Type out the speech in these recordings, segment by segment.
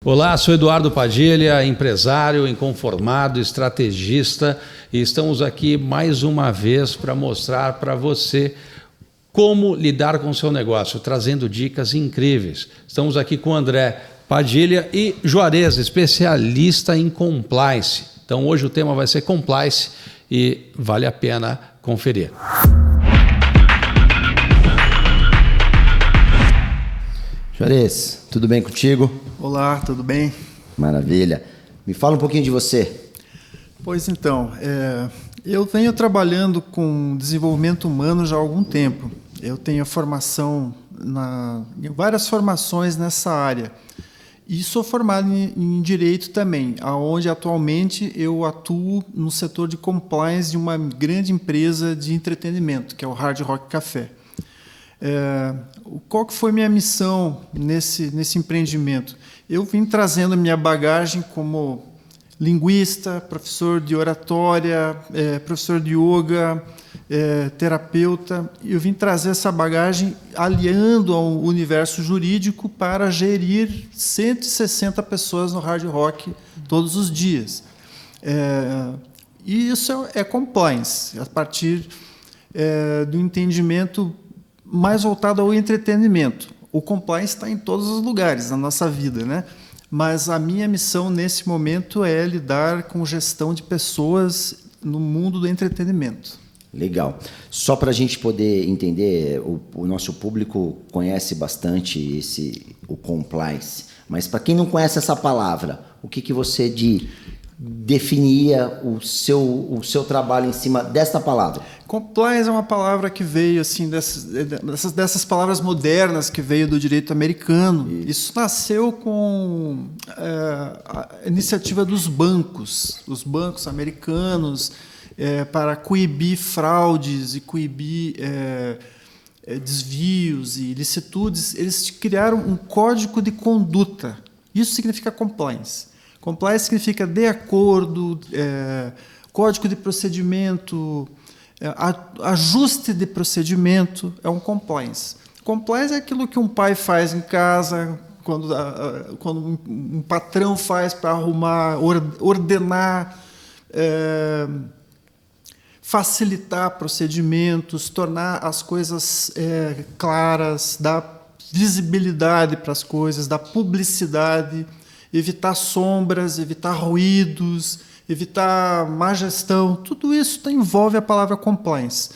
Olá, sou Eduardo Padilha, empresário, inconformado, estrategista, e estamos aqui mais uma vez para mostrar para você como lidar com o seu negócio, trazendo dicas incríveis. Estamos aqui com o André Padilha e Juarez, especialista em compliance. Então hoje o tema vai ser compliance e vale a pena conferir. Juarez, tudo bem contigo? Olá, tudo bem? Maravilha. Me fala um pouquinho de você. Pois então, eu venho trabalhando com desenvolvimento humano já há algum tempo. Eu tenho formação em várias formações nessa área. E sou formado em Direito também, onde atualmente eu atuo no setor de compliance de uma grande empresa de entretenimento, que é o Hard Rock Café. Qual que foi minha missão nesse empreendimento? Eu vim trazendo a minha bagagem como linguista, professor de oratória, professor de yoga, terapeuta. Eu vim trazer essa bagagem aliando ao universo jurídico para gerir 160 pessoas no Hard Rock todos os dias. E isso é compliance, a partir do entendimento mais voltado ao entretenimento. O compliance está em todos os lugares na nossa vida, né? Mas a minha missão nesse momento é lidar com gestão de pessoas no mundo do entretenimento. Legal. Só para a gente poder entender, o nosso público conhece bastante o compliance, mas para quem não conhece essa palavra, o que você definia o seu trabalho em cima desta palavra? Compliance é uma palavra que veio assim dessas palavras modernas que veio do direito americano. Isso nasceu com a iniciativa dos bancos, os bancos americanos, para coibir fraudes e coibir desvios e ilicitudes. Eles criaram um código de conduta. Isso significa compliance. Compliance significa de acordo, código de procedimento, ajuste de procedimento, é um compliance. Compliance é aquilo que um pai faz em casa, quando um patrão faz para arrumar, ordenar, facilitar procedimentos, tornar as coisas claras, dar visibilidade para as coisas, dar publicidade, evitar sombras, evitar ruídos, evitar má gestão. Tudo isso envolve a palavra compliance.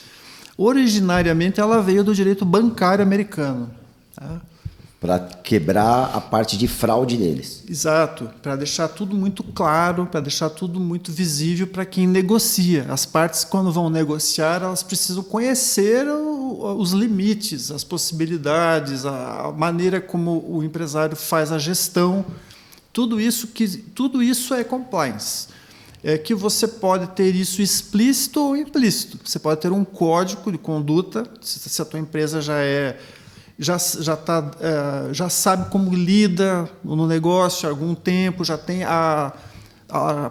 Originariamente, ela veio do direito bancário americano. Tá? Para quebrar a parte de fraude deles. Exato, para deixar tudo muito claro, para deixar tudo muito visível para quem negocia. As partes, quando vão negociar, elas precisam conhecer os limites, as possibilidades, a maneira como o empresário faz a gestão. Tudo isso é compliance. Que você pode ter isso explícito ou implícito. Você pode ter um código de conduta, se a tua empresa já sabe como lida no negócio há algum tempo, já tem a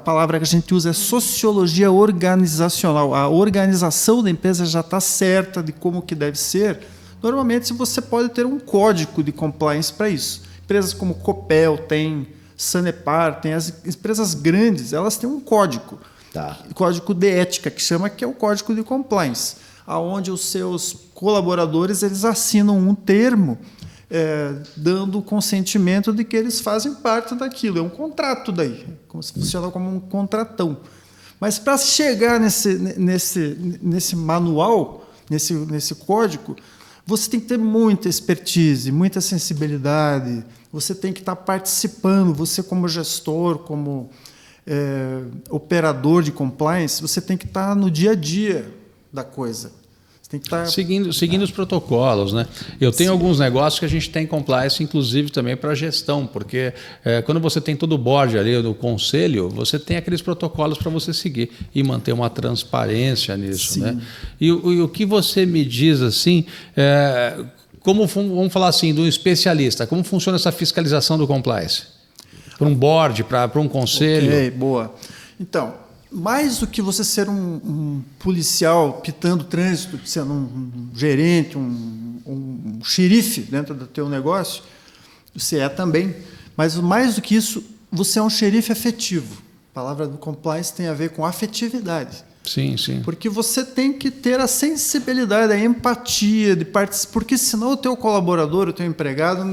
palavra que a gente usa é sociologia organizacional. A organização da empresa já está certa de como que deve ser. Normalmente você pode ter um código de compliance para isso. Empresas como Copel têm, Sanepar, tem as empresas grandes, elas têm um código, código de ética, que é o código de compliance, onde os seus colaboradores eles assinam um termo dando o consentimento de que eles fazem parte daquilo. É um contrato daí, funciona como um contratão. Mas para chegar nesse manual, nesse código, você tem que ter muita expertise, muita sensibilidade. Você tem que estar participando, você como gestor, como operador de compliance, você tem que estar no dia a dia da coisa. Você tem que estar seguindo os protocolos, né? Eu tenho alguns negócios que a gente tem compliance, inclusive também para gestão, porque quando você tem todo o board ali no conselho, você tem aqueles protocolos para você seguir e manter uma transparência nisso, né? E o que você me diz assim? Vamos falar assim, do especialista, como funciona essa fiscalização do compliance? Para um board, para um conselho? Ok, boa. Então, mais do que você ser um policial pitando trânsito, sendo um gerente, um xerife dentro do teu negócio, você é também, Mas mais do que isso, você é um xerife afetivo. A palavra do compliance tem a ver com afetividade. Sim, sim. Porque você tem que ter a sensibilidade, a empatia de participar, porque senão o teu colaborador, o teu empregado,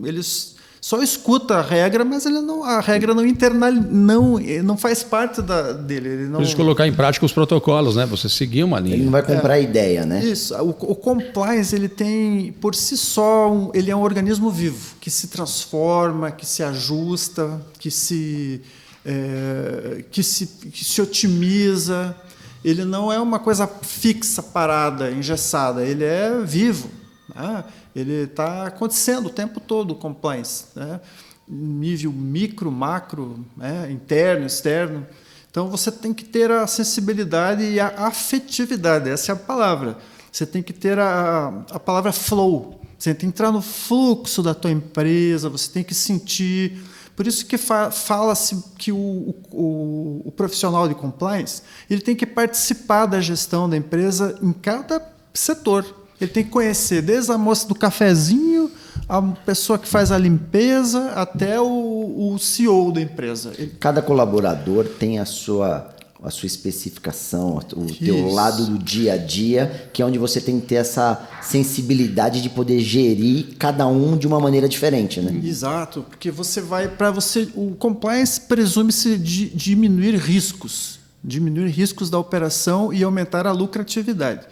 eles só escuta a regra, mas a regra não faz parte dele. Ele não, Por isso colocar em prática os protocolos, né? Você seguir uma linha. Ele não vai comprar a ideia, né? Isso. O compliance, ele tem, por si só, ele é um organismo vivo, que se transforma, que se ajusta, que se otimiza. Ele não é uma coisa fixa, parada, engessada. Ele é vivo, né? Ele está acontecendo o tempo todo, o compliance, né? Nível micro, macro, né? Interno, externo. Então, você tem que ter a sensibilidade e a afetividade. Essa é a palavra. Você tem que ter a palavra flow. Você tem que entrar no fluxo da tua empresa, você tem que sentir. Por isso que fala-se que o profissional de compliance ele tem que participar da gestão da empresa em cada setor. Ele tem que conhecer desde a moça do cafezinho, a pessoa que faz a limpeza, até o CEO da empresa. Cada colaborador tem a sua especificação, o teu lado do dia a dia, que é onde você tem que ter essa sensibilidade de poder gerir cada um de uma maneira diferente, né? Exato, porque o compliance presume-se de diminuir riscos da operação e aumentar a lucratividade.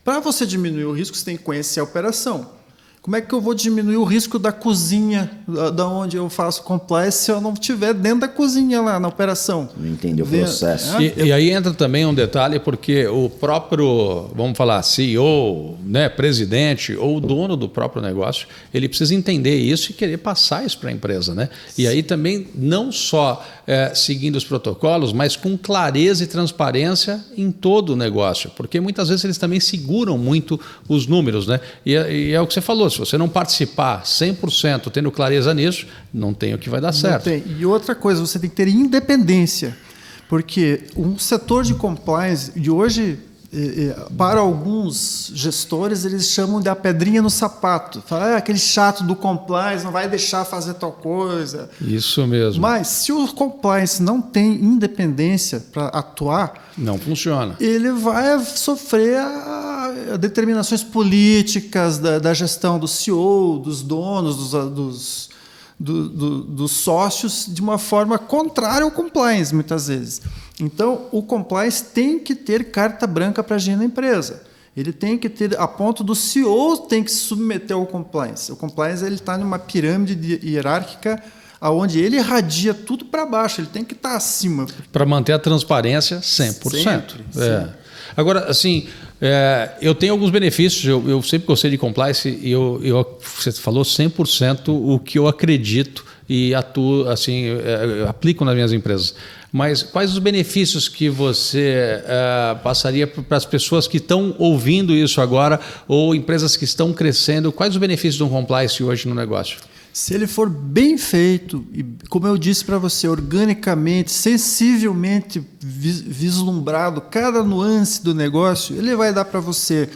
Para você diminuir o risco, você tem que conhecer a operação. Como é que eu vou diminuir o risco da cozinha, da onde eu faço compliance, se eu não estiver dentro da cozinha lá na operação? Não entender o processo. E aí entra também um detalhe, porque o próprio, vamos falar, CEO, né, presidente ou dono do próprio negócio, ele precisa entender isso e querer passar isso para a empresa, né? E aí também não só seguindo os protocolos, mas com clareza e transparência em todo o negócio, porque muitas vezes eles também seguram muito os números, né? E é o que você falou. Se você não participar 100% tendo clareza nisso, não tem o que vai dar certo. Não tem. E outra coisa, você tem que ter independência, porque um setor de compliance, de hoje, para alguns gestores, eles chamam de a pedrinha no sapato. Fala, aquele chato do compliance não vai deixar fazer tal coisa. Isso mesmo. Mas se o compliance não tem independência para atuar, não funciona. Ele vai sofrer a determinações políticas da gestão do CEO, dos donos, dos sócios, de uma forma contrária ao compliance, muitas vezes. Então, o compliance tem que ter carta branca para agir na empresa. Ele tem que ter, a ponto do CEO tem que se submeter ao compliance. O compliance está numa pirâmide hierárquica onde ele irradia tudo para baixo, ele tem que estar acima. Para manter a transparência 100%. Sempre. Agora, assim, eu tenho alguns benefícios, eu sempre gostei de compliance e você falou 100% o que eu acredito e atuo, assim, aplico nas minhas empresas. Mas quais os benefícios que você passaria para as pessoas que estão ouvindo isso agora ou empresas que estão crescendo? Quais os benefícios de um compliance hoje no negócio? Se ele for bem feito, e como eu disse para você, organicamente, sensivelmente vislumbrado, cada nuance do negócio, ele vai dar para você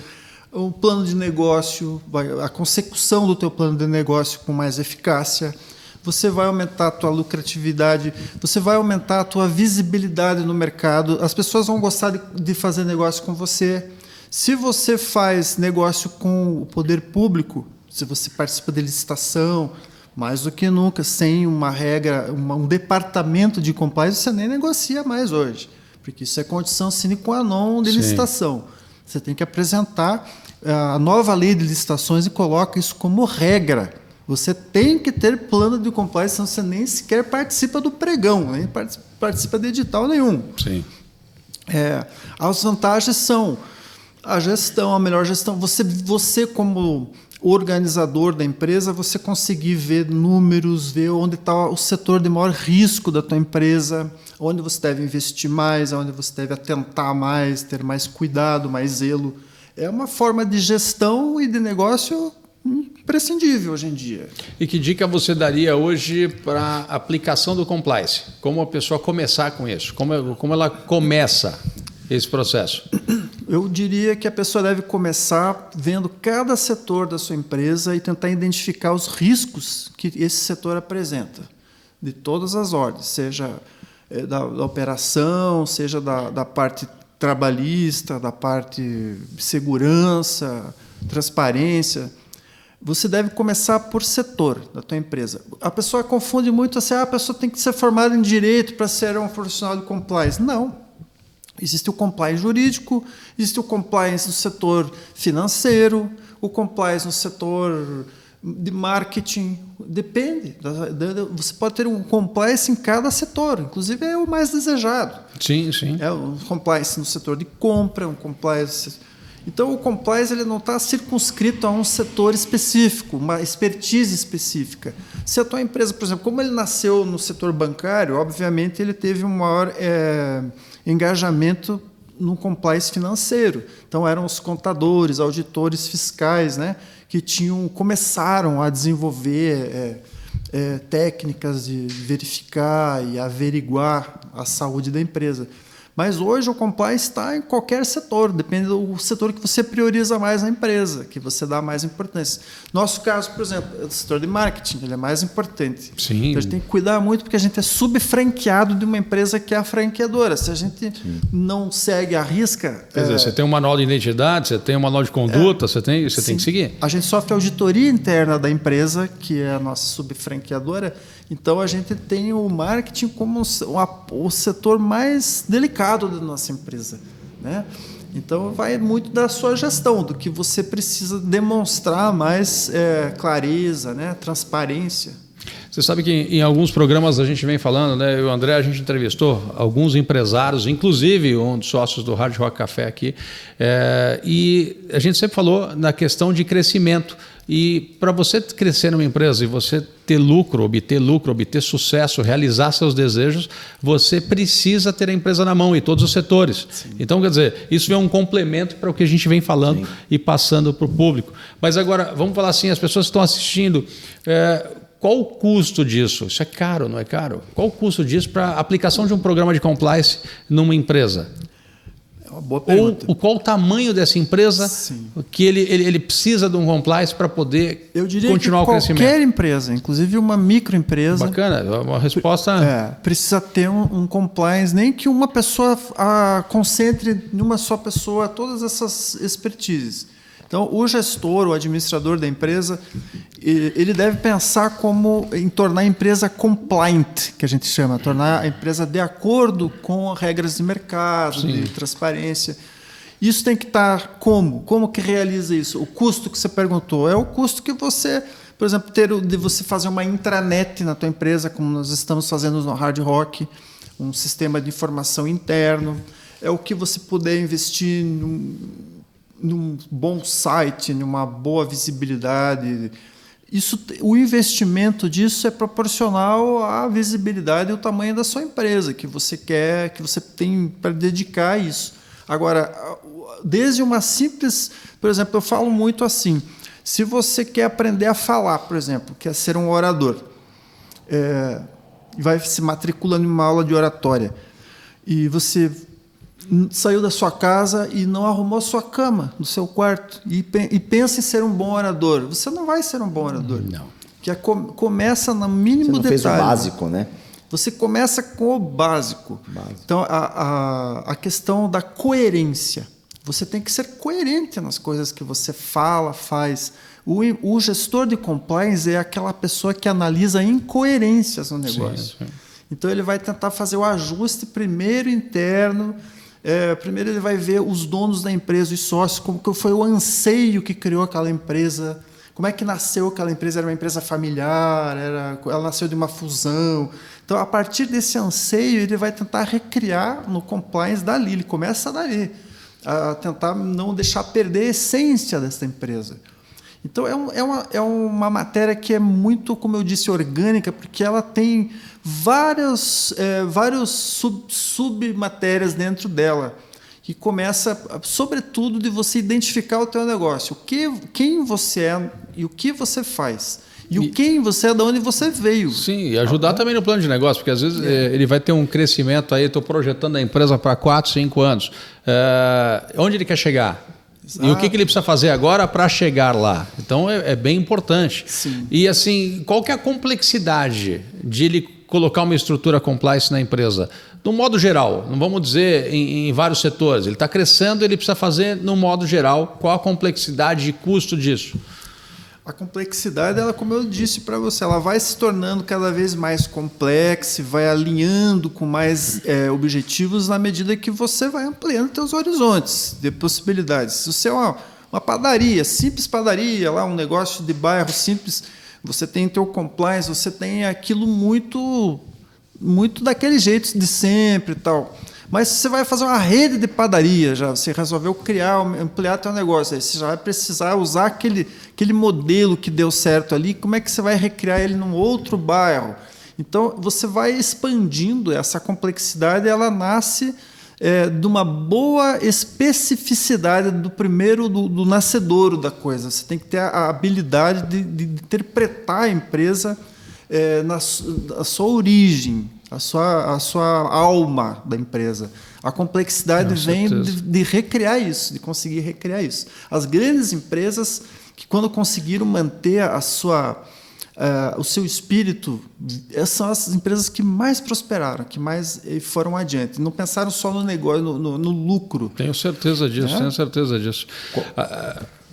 um plano de negócio, a consecução do teu plano de negócio com mais eficácia. Você vai aumentar a tua lucratividade, você vai aumentar a tua visibilidade no mercado, as pessoas vão gostar de fazer negócio com você. Se você faz negócio com o poder público, se você participa de licitação, mais do que nunca, sem uma regra, um departamento de compliance, você nem negocia mais hoje, porque isso é condição sine qua non de licitação. Você tem que apresentar a nova lei de licitações e coloca isso como regra. Você tem que ter plano de compliance, senão você nem sequer participa do pregão, nem participa de edital nenhum. Sim. As vantagens são a gestão, a melhor gestão. Você como organizador da empresa, você conseguir ver números, ver onde está o setor de maior risco da tua empresa, onde você deve investir mais, onde você deve atentar mais, ter mais cuidado, mais zelo. É uma forma de gestão e de negócio imprescindível hoje em dia. E que dica você daria hoje para a aplicação do compliance? Como a pessoa começar com isso? Como ela começa esse processo? Eu diria que a pessoa deve começar vendo cada setor da sua empresa e tentar identificar os riscos que esse setor apresenta, de todas as ordens, seja da operação, seja da parte trabalhista, da parte de segurança, transparência. Você deve começar por setor da tua empresa. A pessoa confunde muito assim, a pessoa tem que ser formada em direito para ser um profissional de compliance. Não. Existe o compliance jurídico, existe o compliance no setor financeiro, o compliance no setor de marketing. Depende. Você pode ter um compliance em cada setor, inclusive é o mais desejado. Sim, sim. É um compliance no setor de compra, um compliance... Então, o compliance ele não está circunscrito a um setor específico, uma expertise específica. Se a tua empresa, por exemplo, como ele nasceu no setor bancário, obviamente ele teve um maior engajamento no compliance financeiro. Então, eram os contadores, auditores fiscais, né, que começaram a desenvolver técnicas de verificar e averiguar a saúde da empresa. Mas hoje o compliance está em qualquer setor, depende do setor que você prioriza mais na empresa, que você dá mais importância. Nosso caso, por exemplo, é o setor de marketing, ele é mais importante. Sim. Então a gente tem que cuidar muito porque a gente é subfranqueado de uma empresa que é a franqueadora. Se a gente não segue a risca... Quer dizer, você tem um manual de identidade, você tem um manual de conduta, você tem que seguir. A gente sofre a auditoria interna da empresa, que é a nossa subfranqueadora. Então, a gente tem o marketing como o setor mais delicado da nossa empresa, né? Então, vai muito da sua gestão, do que você precisa demonstrar mais clareza, né? Transparência. Você sabe que em alguns programas a gente vem falando, né? Eu e o André, a gente entrevistou alguns empresários, inclusive um dos sócios do Hard Rock Café aqui, e a gente sempre falou na questão de crescimento. E para você crescer numa empresa e você ter lucro, obter sucesso, realizar seus desejos, você precisa ter a empresa na mão e todos os setores. Sim. Então, quer dizer, isso é um complemento para o que a gente vem falando. Sim. E passando para o público. Mas agora, vamos falar assim, as pessoas que estão assistindo, qual o custo disso? Isso é caro, não é caro? Qual o custo disso para a aplicação de um programa de compliance numa empresa? Uma boa pergunta. Ou qual o tamanho dessa empresa que ele precisa de um compliance para poder continuar o crescimento? Qualquer empresa, inclusive uma microempresa... Bacana, uma resposta... precisa ter um compliance, nem que uma pessoa concentre em uma só pessoa todas essas expertises. Então, o gestor, o administrador da empresa, ele deve pensar em tornar a empresa compliant, que a gente chama, tornar a empresa de acordo com regras de mercado, Sim. de transparência. Isso tem que estar como? Como que realiza isso? O custo que você perguntou é o custo que você, por exemplo, de você fazer uma intranet na tua empresa, como nós estamos fazendo no Hard Rock, um sistema de informação interno. É o que você puder investir num bom site, numa boa visibilidade. O investimento disso é proporcional à visibilidade e ao tamanho da sua empresa, que você quer, que você tem para dedicar a isso. Agora, desde uma simples... Por exemplo, eu falo muito assim, se você quer aprender a falar, por exemplo, quer ser um orador, vai se matriculando em uma aula de oratória, e você... saiu da sua casa e não arrumou sua cama no seu quarto e pensa em ser um bom orador. Você não vai ser um bom orador. Não. Que começa no mínimo detalhe. Você não fez o básico, né? Você começa com o básico. Então, a questão da coerência. Você tem que ser coerente nas coisas que você fala, faz. O gestor de compliance é aquela pessoa que analisa incoerências no negócio. Sim. Então, ele vai tentar fazer o ajuste primeiro interno. Primeiro ele vai ver os donos da empresa, os sócios, como que foi o anseio que criou aquela empresa, como é que nasceu aquela empresa, era uma empresa familiar, ela nasceu de uma fusão. Então, a partir desse anseio, ele vai tentar recriar no compliance dali, ele começa dali, a tentar não deixar perder a essência dessa empresa. Então, é uma matéria que é muito, como eu disse, orgânica, porque ela tem várias submatérias dentro dela, que começa, sobretudo, de você identificar o teu negócio, quem você é e o que você faz. E quem você é, de onde você veio. Sim, e ajudar também no plano de negócio, porque às vezes ele vai ter um crescimento aí, estou projetando a empresa para 4, 5 anos. Onde ele quer chegar? Exato. E o que ele precisa fazer agora para chegar lá? Então é bem importante. Sim. E assim, qual que é a complexidade de ele colocar uma estrutura compliance na empresa? No modo geral, não vamos dizer em vários setores. Ele está crescendo, ele precisa fazer no modo geral. Qual a complexidade e custo disso? A complexidade, ela, como eu disse para você, ela vai se tornando cada vez mais complexa, vai alinhando com mais objetivos na medida que você vai ampliando seus horizontes de possibilidades. Se você é uma padaria, simples padaria, lá um negócio de bairro simples, você tem o teu compliance, você tem aquilo muito daquele jeito de sempre e tal. Mas se você vai fazer uma rede de padaria, já você resolveu ampliar teu negócio, aí você já vai precisar usar aquele modelo que deu certo ali, como é que você vai recriar ele num outro bairro? Então, você vai expandindo essa complexidade, ela nasce de uma boa especificidade do nascedouro da coisa. Você tem que ter a habilidade de interpretar a empresa na sua origem, a sua alma da empresa. A complexidade vem de recriar isso, de conseguir recriar isso. As grandes empresas que, quando conseguiram manter o seu espírito, são as empresas que mais prosperaram, que mais foram adiante. Não pensaram só no negócio, no lucro. Tenho certeza disso, tenho certeza disso.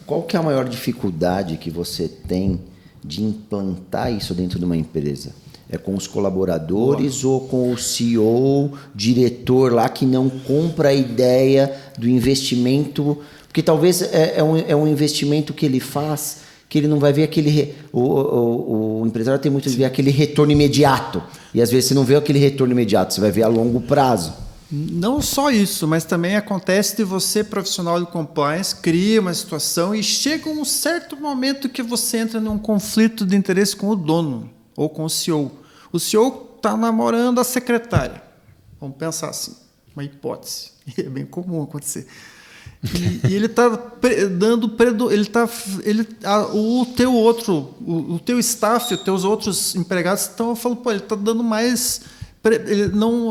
Qual que é a maior dificuldade que você tem de implantar isso dentro de uma empresa? É com os colaboradores ou com o CEO, diretor lá que não compra a ideia do investimento? Porque talvez é um investimento que ele faz que ele não vai ver aquele... O empresário tem muito de ver aquele retorno imediato. E às vezes você não vê aquele retorno imediato, você vai ver a longo prazo. Não só isso, mas também acontece de você, profissional de compliance, cria uma situação e chega um certo momento que você entra num conflito de interesse com o dono ou com o CEO. O CEO está namorando a secretária. Vamos pensar assim, uma hipótese. É bem comum acontecer. E ele está dando... O teu staff, os teus outros empregados estão falando, pô, ele está dando mais...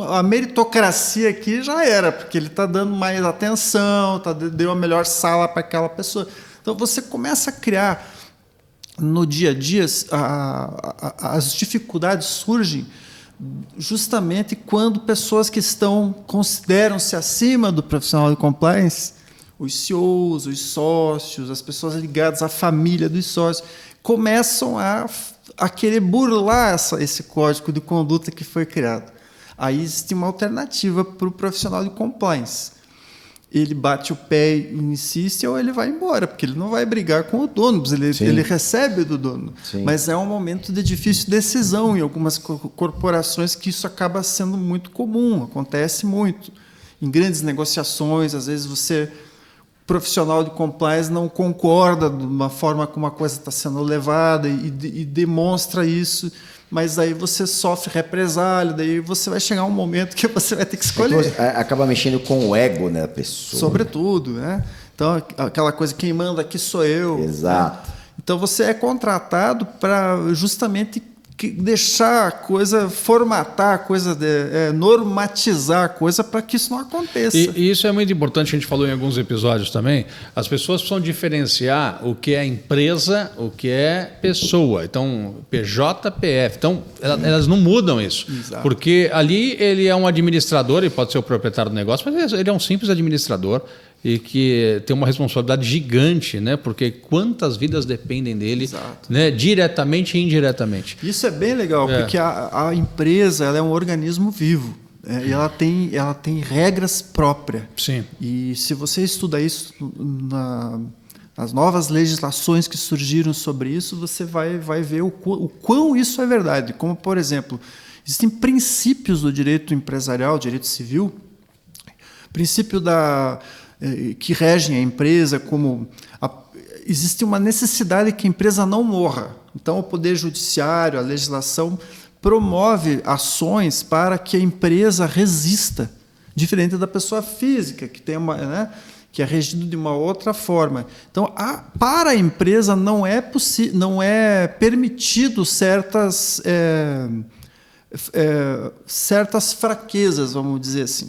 a meritocracia aqui já era, porque ele está dando mais atenção, deu a melhor sala para aquela pessoa. Então, você começa a criar... No dia a dia, as dificuldades surgem justamente quando pessoas que consideram-se acima do profissional de compliance, os CEOs, os sócios, as pessoas ligadas à família dos sócios, começam a querer burlar esse código de conduta que foi criado. Aí existe uma alternativa para o profissional de compliance. Ele bate o pé e insiste, ou ele vai embora, porque ele não vai brigar com o dono, ele recebe do dono. Sim. Mas é um momento de difícil decisão em algumas corporações que isso acaba sendo muito comum, acontece muito. Em grandes negociações, às vezes profissional de compliance não concorda de uma forma como a coisa está sendo levada e demonstra isso, mas aí você sofre represália, daí você vai chegar um momento que você vai ter que escolher. Então, acaba mexendo com o ego da pessoa. Sobretudo, né? Então, aquela coisa, quem manda aqui sou eu. Exato. Né? Então, você é contratado para justamente deixar a coisa, formatar a coisa, normatizar a coisa para que isso não aconteça. E isso é muito importante, a gente falou em alguns episódios também. As pessoas precisam diferenciar o que é empresa, o que é pessoa. Então, PJ, PF. Então, elas não mudam isso. Exato. Porque ali ele é um administrador, ele pode ser o proprietário do negócio, mas ele é um simples administrador e que tem uma responsabilidade gigante, né? Porque quantas vidas dependem dele, né? Diretamente e indiretamente. Isso é bem legal, porque a empresa ela é um organismo vivo, e ela tem regras próprias. Sim. E se você estuda isso nas novas legislações que surgiram sobre isso, você vai ver o quão isso é verdade. Como, por exemplo, existem princípios do direito empresarial, direito civil, princípio que regem a empresa, como existe uma necessidade que a empresa não morra. Então, o Poder Judiciário, a legislação, promove ações para que a empresa resista, diferente da pessoa física, que tem que é regido de uma outra forma. Então, para a empresa não é permitido certas fraquezas, vamos dizer assim.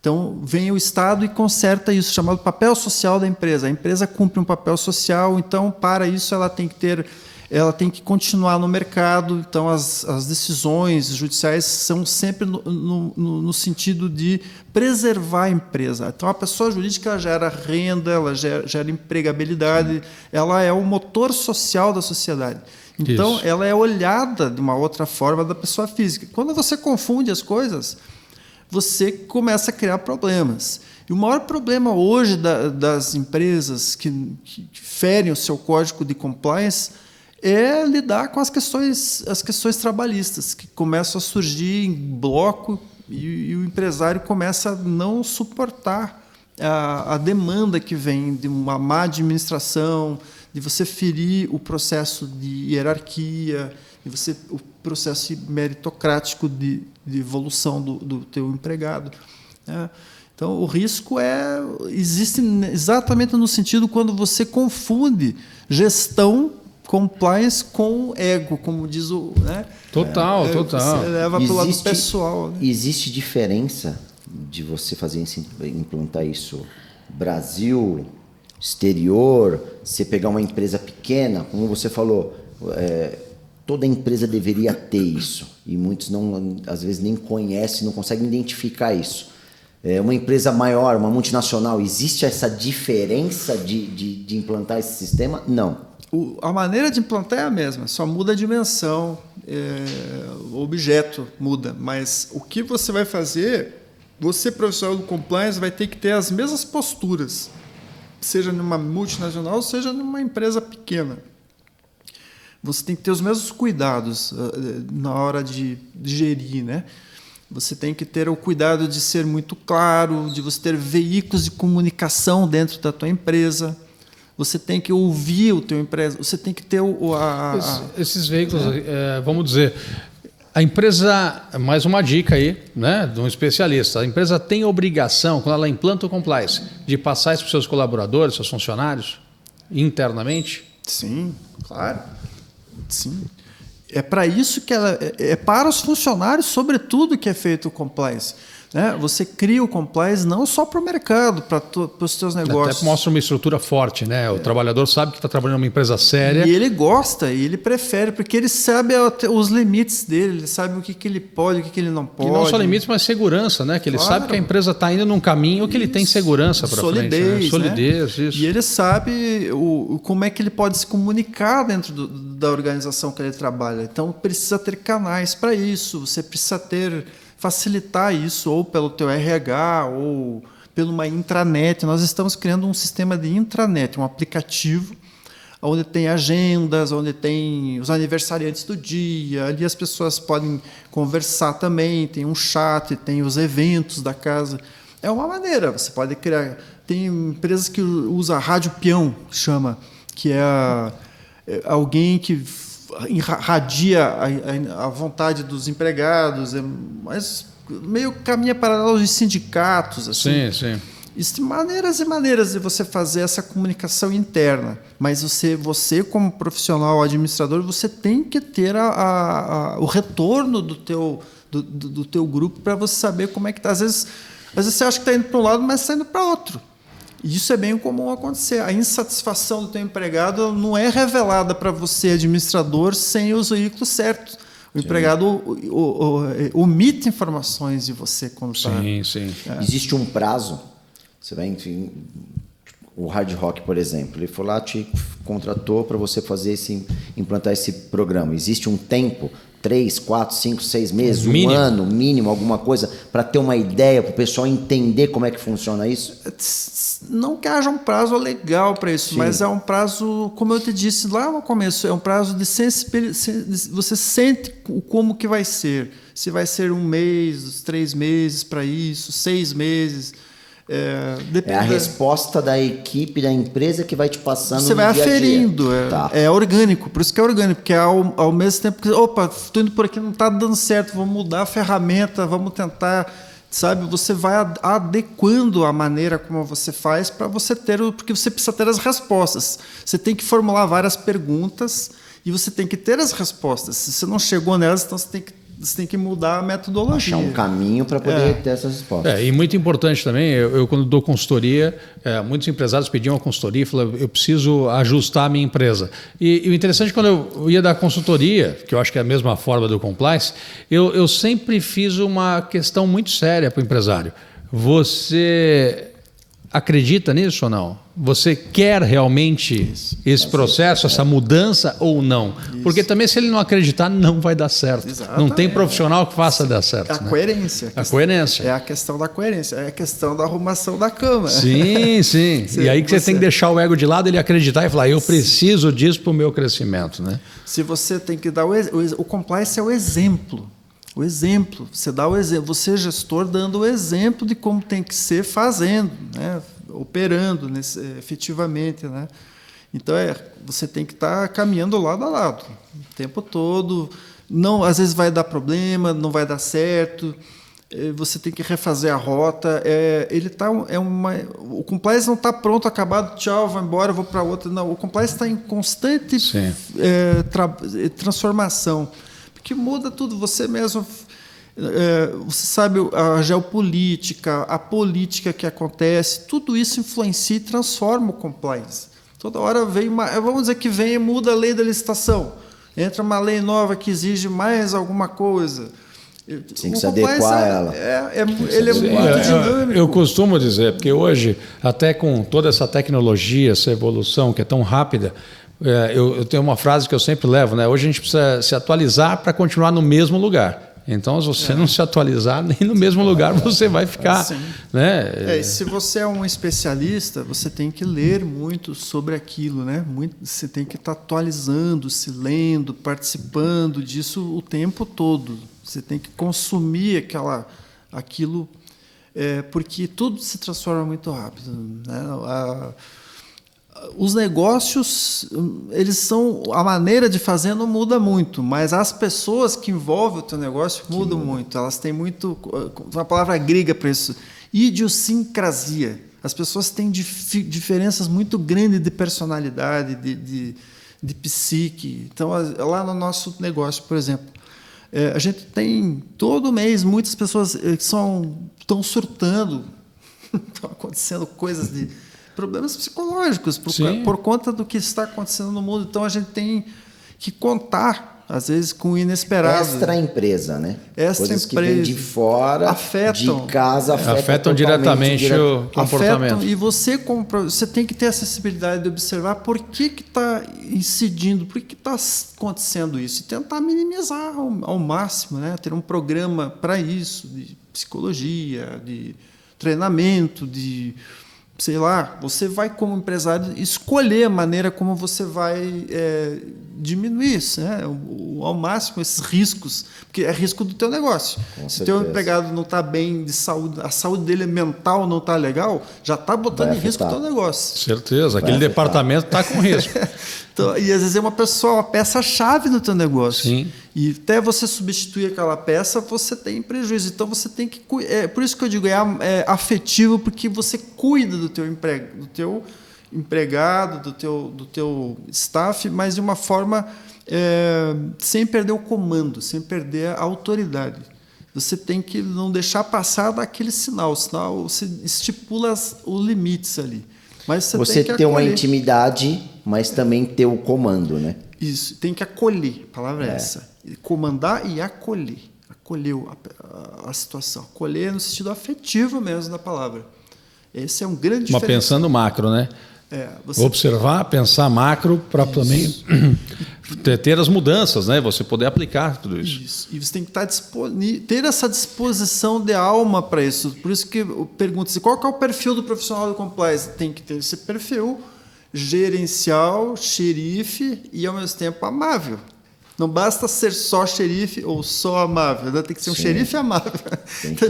Então, vem o Estado e conserta isso, chamado papel social da empresa. A empresa cumpre um papel social, então, para isso, ela tem que continuar no mercado. Então, as decisões judiciais são sempre no sentido de preservar a empresa. Então, a pessoa jurídica ela gera renda, ela gera empregabilidade, ela é o motor social da sociedade. Então, isso. Ela é olhada de uma outra forma da pessoa física. Quando você confunde as coisas, você começa a criar problemas. E o maior problema hoje das empresas que ferem o seu código de compliance é lidar com as questões trabalhistas, que começam a surgir em bloco e o empresário começa a não suportar a demanda que vem de uma má administração, de você ferir o processo de hierarquia, o processo meritocrático de evolução do teu empregado. Né? Então, o risco existe exatamente no sentido quando você confunde gestão, compliance com ego, como diz o... Né? Total. Você leva para o lado pessoal. Né? Existe diferença de você implantar isso Brasil, exterior, você pegar uma empresa pequena, como você falou... toda empresa deveria ter isso. E muitos, às vezes, nem conhecem, não conseguem identificar isso. Uma empresa maior, uma multinacional, existe essa diferença de implantar esse sistema? Não. A maneira de implantar é a mesma, só muda a dimensão, o objeto muda. Mas o que você vai fazer, você, profissional do compliance, vai ter que ter as mesmas posturas, seja numa multinacional, seja numa empresa pequena. Você tem que ter os mesmos cuidados na hora de gerir, né? Você tem que ter o cuidado de ser muito claro, de você ter veículos de comunicação dentro da tua empresa. Você tem que ouvir o teu empresa. Você tem que ter esses veículos, vamos dizer, a empresa, mais uma dica aí, né, de um especialista. A empresa tem obrigação, quando ela implanta o compliance, de passar isso para os seus colaboradores, seus funcionários, internamente? Sim, claro. Sim. É para isso que é para os funcionários, sobretudo, que é feito o compliance. Né? Você cria o compliance não só para o mercado, para os seus negócios. Até mostra uma estrutura forte, né? O trabalhador sabe que está trabalhando numa empresa séria. E ele gosta, e ele prefere, porque ele sabe os limites dele, ele sabe o que ele pode, o que ele não pode. E não só limites, mas segurança, né? Que ele sabe que a empresa está indo num caminho que ele tem segurança para frente. Né? Solidez, né? Isso. E ele sabe como é que ele pode se comunicar dentro da organização que ele trabalha. Então, precisa ter canais para isso, você precisa facilitar isso, ou pelo teu RH, ou pela uma intranet. Nós estamos criando um sistema de intranet, um aplicativo, onde tem agendas, onde tem os aniversariantes do dia, ali as pessoas podem conversar também, tem um chat, tem os eventos da casa. É uma maneira, você pode criar... Tem empresas que usam a rádio peão, chama, que é alguém que... irradia a vontade dos empregados, mas meio caminha paralelo de sindicatos. Assim. Sim. Existem maneiras e maneiras de você fazer essa comunicação interna, mas você como profissional administrador, você tem que ter o retorno do teu grupo para você saber como é que está. Às vezes você acha que está indo para um lado, mas está indo para outro. Isso é bem comum acontecer. A insatisfação do teu empregado não é revelada para você, administrador, sem os veículos certos. O empregado omite informações de você quando está... Sim. Existe um prazo. Você vai, enfim, o Hard Rock, por exemplo, ele foi lá, te contratou para você implantar esse programa. Existe um tempo, 3, 4, 5, 6 meses, um ano, mínimo, alguma coisa, para ter uma ideia, para o pessoal entender como é que funciona isso? Não que haja um prazo legal para isso, mas é um prazo, como eu te disse lá no começo, é um prazo de sensibilidade. Você sente como que vai ser. Se vai ser 1 mês, 3 meses para isso, 6 meses... É a resposta da equipe, da empresa que vai te passando. Você vai aferindo. É orgânico, por isso que é orgânico, porque ao mesmo tempo que, estou indo por aqui, não está dando certo, vamos mudar a ferramenta, vamos tentar sabe? Você vai adequando a maneira como você faz para você ter, porque você precisa ter as respostas. Você tem que formular várias perguntas e você tem que ter as respostas. Se você não chegou nelas, então você tem que mudar a metodologia. Achar um caminho para poder ter essas respostas. E muito importante também, eu quando dou consultoria, muitos empresários pediam uma consultoria e falavam, eu preciso ajustar a minha empresa. E o interessante, quando eu ia dar consultoria, que eu acho que é a mesma forma do compliance, eu sempre fiz uma questão muito séria para o empresário. Você acredita nisso ou não? Você quer realmente esse processo, essa mudança ou não? Isso. Porque também se ele não acreditar, não vai dar certo. Exatamente. Não tem profissional que faça dar certo. A coerência. A coerência. É a questão da coerência, é a questão da arrumação da cama. Sim, sim. E aí que você tem que deixar o ego de lado, ele acreditar e falar, eu preciso disso para o meu crescimento. Né? Se você tem que dar o compliance é o exemplo. O exemplo. Você dá o exemplo. Você, gestor, dando o exemplo de como tem que ser fazendo, né? Operando efetivamente, né? Então você tem que estar caminhando lado a lado o tempo todo. Não, às vezes vai dar problema, não vai dar certo. Você tem que refazer a rota. O compliance não está pronto, acabado, tchau, vou embora, vou para outra. Não, o compliance está em constante transformação, porque muda tudo. Você mesmo. Você sabe a geopolítica, a política que acontece, tudo isso influencia e transforma o compliance. Toda hora vem vamos dizer que vem e muda a lei da licitação. Entra uma lei nova que exige mais alguma coisa. Tem que se adequar a ela. Ele é muito dinâmico. Eu costumo dizer, porque hoje, até com toda essa tecnologia, essa evolução que é tão rápida, eu tenho uma frase que eu sempre levo, né? Hoje a gente precisa se atualizar para continuar no mesmo lugar. Então, se você não se atualizar, nem no mesmo lugar você vai ficar. Né? E se você é um especialista, você tem que ler muito sobre aquilo. Né? Você tem que estar atualizando, se lendo, participando disso o tempo todo. Você tem que consumir aquilo, porque tudo se transforma muito rápido. Né? Os negócios, a maneira de fazer não muda muito, mas as pessoas que envolvem o teu negócio mudam muito. Elas têm uma palavra grega para isso, idiosincrasia. As pessoas têm diferenças muito grandes de personalidade, de psique. Então, lá no nosso negócio, por exemplo, a gente tem todo mês muitas pessoas que estão surtando, estão acontecendo coisas de problemas psicológicos por conta do que está acontecendo no mundo. Então, a gente tem que contar, às vezes, com o inesperado. Extra-empresa, né? Coisas que vêm de fora, afetam, de casa, afetam diretamente o comportamento. E você tem que ter a sensibilidade de observar por que está incidindo, por que está acontecendo isso, e tentar minimizar ao máximo, né? Ter um programa para isso, de psicologia, de treinamento, sei lá, você vai, como empresário, escolher a maneira como você vai diminuir isso, né? Ao máximo esses riscos, porque é risco do teu negócio. Se o teu empregado não está bem de saúde, a saúde dele mental não está legal, já está botando em risco o teu negócio. Certeza, aquele departamento está com risco. Então, e às vezes é uma peça-chave no teu negócio. Sim. E até você substituir aquela peça, você tem prejuízo. Então você tem que. Por isso que eu digo, é afetivo, porque você cuida do teu empregado, do teu staff, mas de uma forma sem perder o comando, sem perder a autoridade. Você tem que não deixar passar daquele sinal. O sinal você estipula os limites ali. Mas você tem que ter uma intimidade, mas também ter o comando, né? Isso, tem que acolher, a palavra é essa. Comandar e acolher. Acolher a situação. Acolher no sentido afetivo mesmo da palavra. Esse é um grande diferencial. Mas pensando macro, né? Observar, pensar macro para também ter as mudanças, né? Você poder aplicar tudo isso. E você tem que ter essa disposição de alma para isso. Por isso que eu pergunto qual que é o perfil do profissional do compliance? Tem que ter esse perfil gerencial, xerife e, ao mesmo tempo, amável. Não basta ser só xerife ou só amável, tem que ser um xerife amável. Então,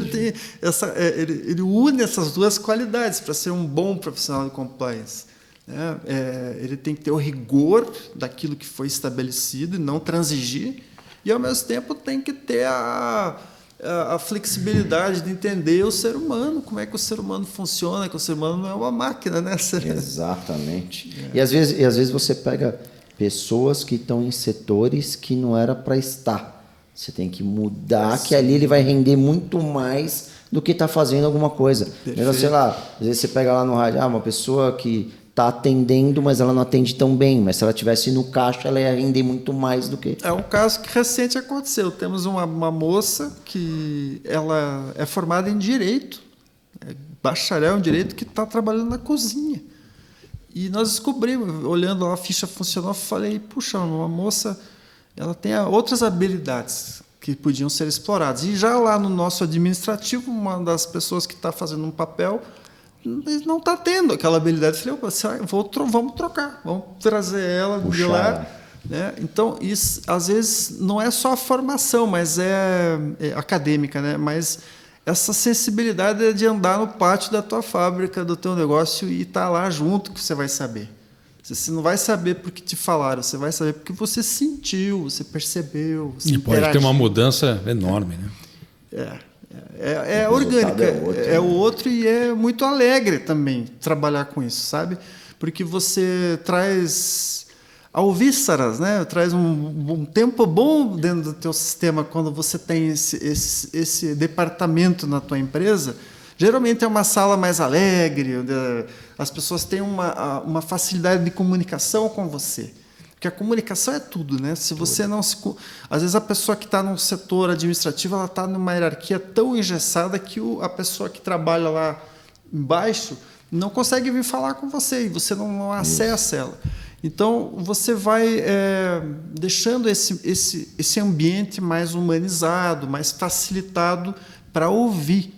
ele une essas duas qualidades para ser um bom profissional de compliance. Ele tem que ter o rigor daquilo que foi estabelecido e não transigir, e, ao mesmo tempo, tem que ter a flexibilidade de entender o ser humano, como é que o ser humano funciona, que o ser humano não é uma máquina, né? Exatamente. E às vezes você pega pessoas que estão em setores que não era para estar. Você tem que mudar, que ali ele vai render muito mais do que está fazendo alguma coisa. Mesmo, sei lá, às vezes você pega lá no rádio, uma pessoa que está atendendo, mas ela não atende tão bem, mas se ela estivesse no caixa, ela ia render muito mais do que... É um caso que recente aconteceu. Temos uma moça que ela é formada em Direito, bacharel em Direito, que está trabalhando na cozinha. E nós descobrimos, olhando lá, a ficha funcionou, falei, puxa, uma moça, ela tem outras habilidades que podiam ser exploradas. E já lá no nosso administrativo, uma das pessoas que está fazendo um papel não está tendo aquela habilidade. Eu falei, vamos trocar, vamos trazer ela de lá. Né? Então, isso, às vezes, não é só a formação, mas é acadêmica, né? Mas essa sensibilidade de andar no pátio da tua fábrica, do teu negócio e estar lá junto, que você vai saber. Você não vai saber porque te falaram, você vai saber porque você sentiu, você percebeu. Você pode ter uma mudança enorme, né? É orgânica, é o outro e é muito alegre também trabalhar com isso, sabe? Porque você traz alvíceras, né? Traz um tempo bom dentro do teu sistema quando você tem esse departamento na tua empresa. Geralmente é uma sala mais alegre, onde as pessoas têm uma facilidade de comunicação com você. Porque a comunicação é tudo, né? Se você não se... Às vezes a pessoa que está no setor administrativo, ela está numa hierarquia tão engessada que a pessoa que trabalha lá embaixo não consegue vir falar com você e você não acessa ela. Então, você vai deixando esse ambiente mais humanizado, mais facilitado para ouvir,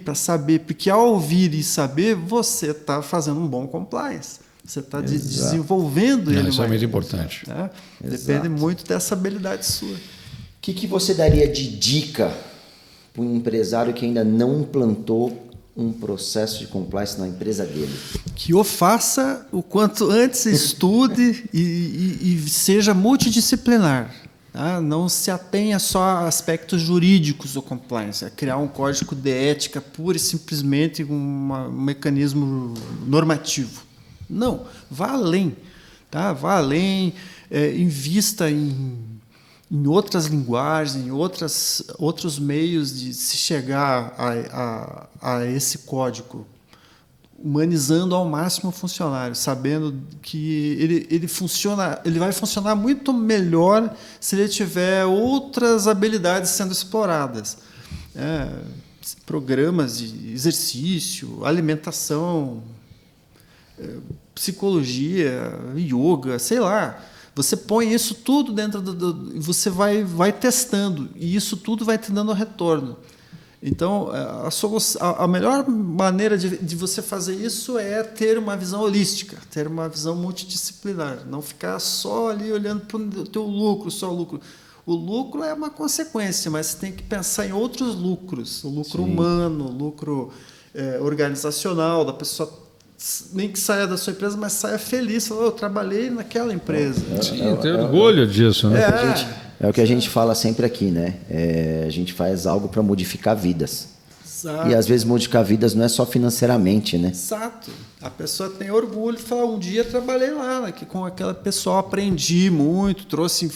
para saber. Porque ao ouvir e saber, você está fazendo um bom compliance. Você está desenvolvendo ele. Isso é muito importante. Né? Depende muito dessa habilidade sua. O que você daria de dica para um empresário que ainda não implantou um processo de compliance na empresa dele? Que o faça o quanto antes, estude e seja multidisciplinar. Tá? Não se atenha só a aspectos jurídicos do compliance, a criar um código de ética pura e simplesmente um mecanismo normativo. Não, vá além. Tá? Vá além, invista em outras linguagens, em outros meios de se chegar a esse código, humanizando ao máximo o funcionário, sabendo que ele vai funcionar muito melhor se ele tiver outras habilidades sendo exploradas. Programas de exercício, alimentação, psicologia, yoga, sei lá. Você põe isso tudo dentro e você vai testando, e isso tudo vai te dando retorno. Então, a melhor maneira de você fazer isso é ter uma visão holística, ter uma visão multidisciplinar, não ficar só ali olhando para o teu lucro, só o lucro. O lucro é uma consequência, mas você tem que pensar em outros lucros, o lucro humano, o lucro organizacional, da pessoa nem que saia da sua empresa, mas saia feliz. Eu trabalhei naquela empresa. Tem orgulho disso, né? É o que a gente fala sempre aqui, né? A gente faz algo para modificar vidas. Exato. E às vezes modificar vidas não é só financeiramente, né? Exato. A pessoa tem orgulho de falar, um dia trabalhei lá, né? Que com aquela pessoa aprendi muito, trouxe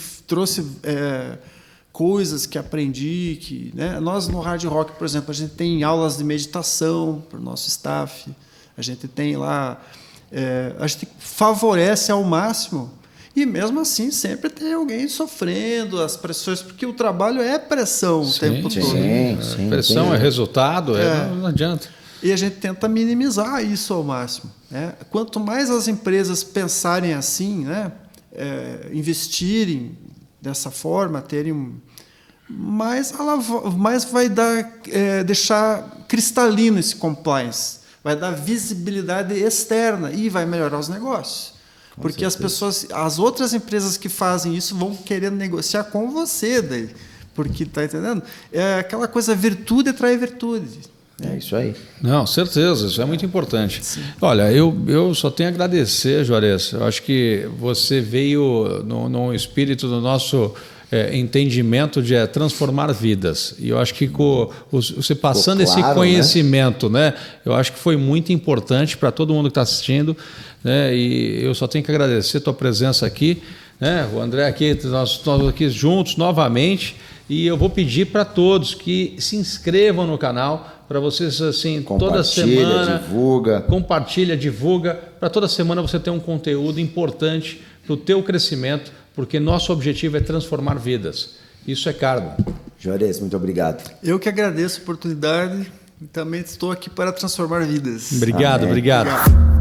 coisas que aprendi. Né? Nós no Hard Rock, por exemplo, a gente tem aulas de meditação para o nosso staff. A gente tem lá, a gente favorece ao máximo, e mesmo assim sempre tem alguém sofrendo as pressões, porque o trabalho é pressão o tempo todo. Sim, pressão é resultado, não adianta. E a gente tenta minimizar isso ao máximo. Né? Quanto mais as empresas pensarem assim, né? Investirem dessa forma, terem mais vai deixar cristalino esse compliance. Vai dar visibilidade externa e vai melhorar os negócios. Porque as pessoas, as outras empresas que fazem isso vão querer negociar com você daí. Porque, tá entendendo? É aquela coisa, virtude atrai virtude. É isso aí. Não, certeza, isso é muito importante. Sim. Olha, eu só tenho a agradecer, Juarez. Eu acho que você veio no espírito do nosso entendimento de transformar vidas. E eu acho que você passando claro, esse conhecimento, né? Eu acho que foi muito importante para todo mundo que está assistindo, né? E eu só tenho que agradecer a tua presença aqui, né? O André aqui, nós aqui juntos novamente. E eu vou pedir para todos que se inscrevam no canal, para vocês assim toda semana compartilha, divulga, para toda semana você ter um conteúdo importante para o teu crescimento, porque nosso objetivo é transformar vidas. Isso é Carbon. Juarez, muito obrigado. Eu que agradeço a oportunidade e também estou aqui para transformar vidas. Obrigado, Amém. obrigado.